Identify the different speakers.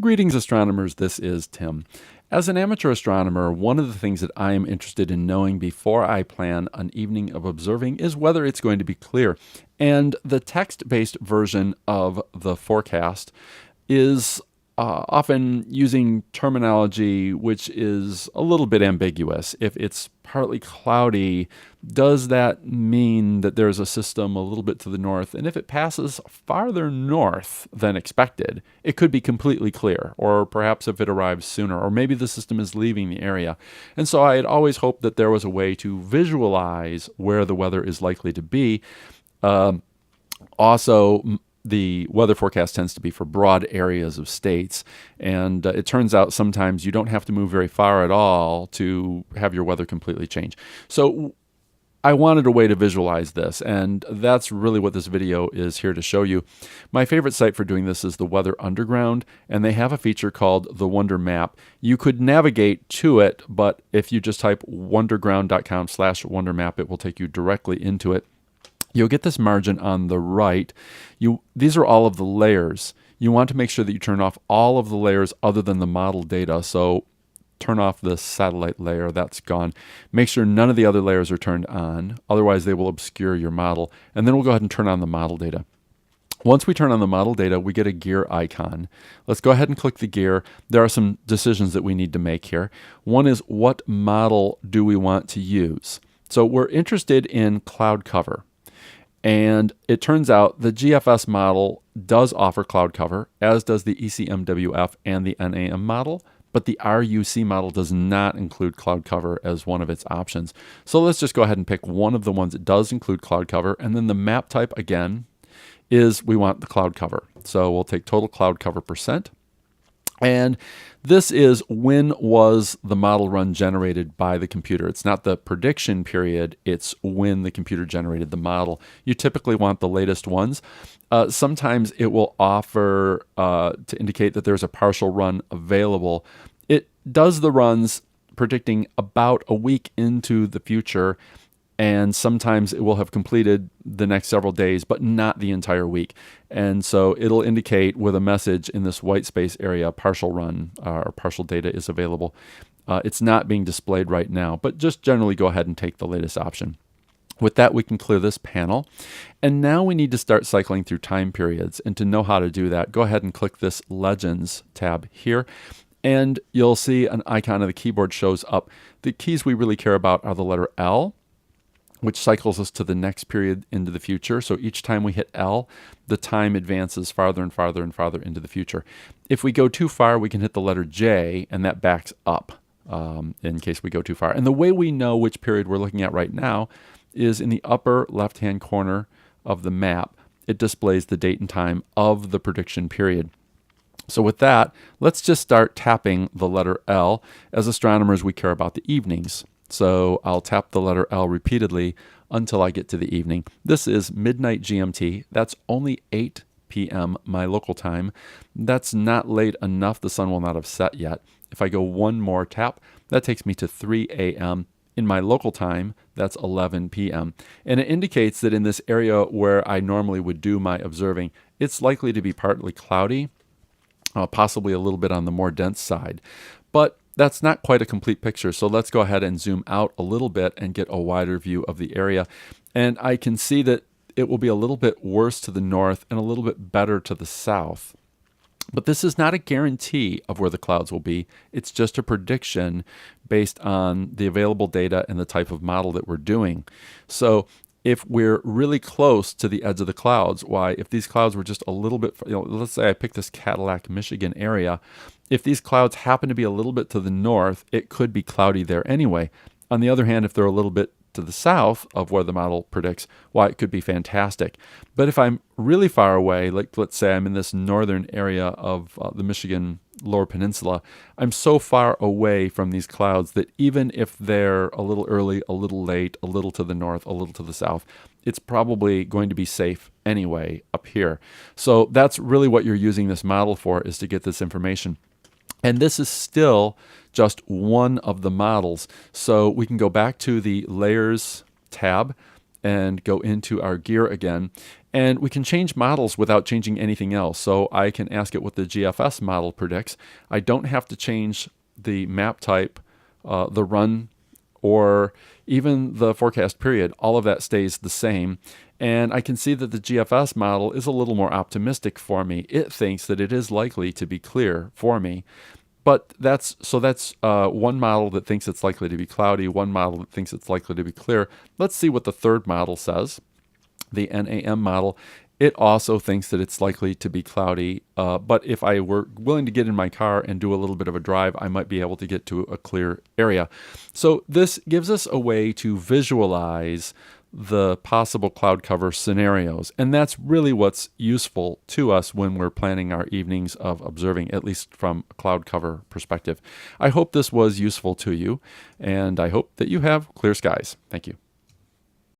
Speaker 1: Greetings, astronomers. This is Tim. As an amateur astronomer, one of the things that I am interested in knowing before I plan an evening of observing is whether it's going to be clear. And the text-based version of the forecast is often using terminology which is a little bit ambiguous. If it's partly cloudy, does that mean that there's a system a little bit to the north? And if it passes farther north than expected, it could be completely clear, or perhaps if it arrives sooner, or maybe the system is leaving the area. And so I had always hoped that there was a way to visualize where the weather is likely to be. Also, the weather forecast tends to be for broad areas of states, and it turns out sometimes you don't have to move very far at all to have your weather completely change. So I wanted a way to visualize this, and that's really what this video is here to show you. My favorite site for doing this is the Weather Underground, and they have a feature called the Wundermap. You could navigate to it, but if you just type wunderground.com/Wundermap, it will take you directly into it. You'll get this margin on the right. These are all of the layers. You want to make sure that you turn off all of the layers other than the model data. So turn off the satellite layer, that's gone. Make sure none of the other layers are turned on, otherwise they will obscure your model. And then we'll go ahead and turn on the model data. Once we turn on the model data, we get a gear icon. Let's go ahead and click the gear. There are some decisions that we need to make here. One is, what model do we want to use? So we're interested in cloud cover. And it turns out the GFS model does offer cloud cover, as does the ECMWF and the NAM model, but the RUC model does not include cloud cover as one of its options. So let's just go ahead and pick one of the ones that does include cloud cover, and then the map type, again, is we want the cloud cover. So we'll take total cloud cover %. And this is when was the model run generated by the computer. It's not the prediction period, it's when the computer generated the model. You typically want the latest ones. Sometimes it will offer to indicate that there's a partial run available. It does the runs predicting about a week into the future, and sometimes it will have completed the next several days, but not the entire week. And so it'll indicate with a message in this white space area, partial run or partial data is available. It's not being displayed right now, but just generally go ahead and take the latest option. With that, we can clear this panel. And now we need to start cycling through time periods. And to know how to do that, go ahead and click this Legends tab here. And you'll see an icon of the keyboard shows up. The keys we really care about are the letter L, which cycles us to the next period into the future. So each time we hit L, the time advances farther and farther and farther into the future. If we go too far, we can hit the letter J, and that backs up in case we go too far. And the way we know which period we're looking at right now is in the upper left-hand corner of the map. It displays the date and time of the prediction period. So with that, let's just start tapping the letter L. As astronomers, we care about the evenings. So I'll tap the letter L repeatedly until I get to the evening. This is midnight GMT. That's only 8 p.m. my local time. That's not late enough. The sun will not have set yet. If I go one more tap, that takes me to 3 a.m. In my local time, that's 11 p.m. And it indicates that in this area where I normally would do my observing, it's likely to be partly cloudy, possibly a little bit on the more dense side. But that's not quite a complete picture, so let's go ahead and zoom out a little bit and get a wider view of the area. And I can see that it will be a little bit worse to the north and a little bit better to the south. But this is not a guarantee of where the clouds will be. It's just a prediction based on the available data and the type of model that we're doing. So if we're really close to the edge of the clouds, why, if these clouds were just a little bit, let's say I pick this Cadillac, Michigan area, if these clouds happen to be a little bit to the north, it could be cloudy there anyway. On the other hand, if they're a little bit to the south of where the model predicts, why, it could be fantastic. But if I'm really far away, like let's say I'm in this northern area of the Michigan Lower Peninsula, I'm so far away from these clouds that even if they're a little early, a little late, a little to the north, a little to the south, it's probably going to be safe anyway up here. So that's really what you're using this model for, is to get this information. And this is still just one of the models. So we can go back to the Layers tab and go into our gear again. And we can change models without changing anything else. So I can ask it what the GFS model predicts. I don't have to change the map type, the run, or even the forecast period. All of that stays the same. And I can see that the GFS model is a little more optimistic for me. It thinks that it is likely to be clear for me. But that's one model that thinks it's likely to be cloudy, one model that thinks it's likely to be clear. Let's see what the third model says, the NAM model. It also thinks that it's likely to be cloudy, but if I were willing to get in my car and do a little bit of a drive, I might be able to get to a clear area. So this gives us a way to visualize the possible cloud cover scenarios. And that's really what's useful to us when we're planning our evenings of observing, at least from a cloud cover perspective. I hope this was useful to you, and I hope that you have clear skies. Thank you.